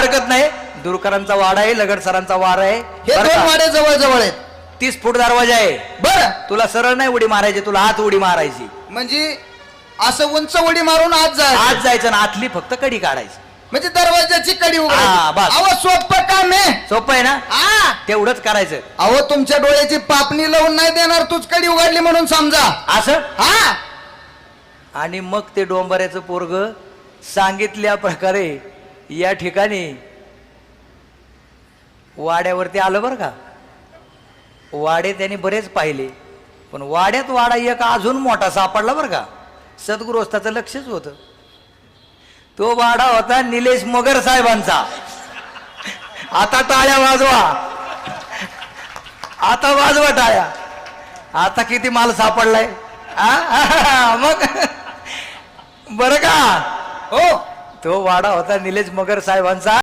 हरकत नाही. दुरकरांचा वाडा आहे, लगड सरांचा वार आहे. हे दोन वाडे जवळ जवळ आहेत. 30 फूट दरवाजा आहे. बर तुला सरळ नाही उडी मारायची, तुला हात उडी मारायची. म्हणजे असं उंच उडी मारून आत जायचं. आत जायचं ना, आतली फक्त कडी काढायची. म्हणजे दरवाजाची कडी हा, उघडायची. बस. अहो सोपं काम आहे. सोपं आहे ना, हा. तेवढंच करायचं. अहो तुमच्या डोळ्याची पापणी लावून नाही देणार, तूच कडी उघडली म्हणून समजा. असं. हा. आणि मग ते डोंबऱ्याचं पोरग सांगितल्या प्रकारे या ठिकाणी वाड्यावरती आलं बरं का. वाडे त्यांनी बरेच पाहिले, पण वाड्यात वाडा एक अजून मोठा सापडला बरं का. सद्गृहस्थाचं लक्षच होतं. तो वाडा होता निलेश मगर साहेबांचा. आता टाळ्या वाजवा, आता वाजवा टाळ्या. आता किती माल सापडलाय मग बरं का. हो, तो वाडा होता निलेश मगर साहेबांचा.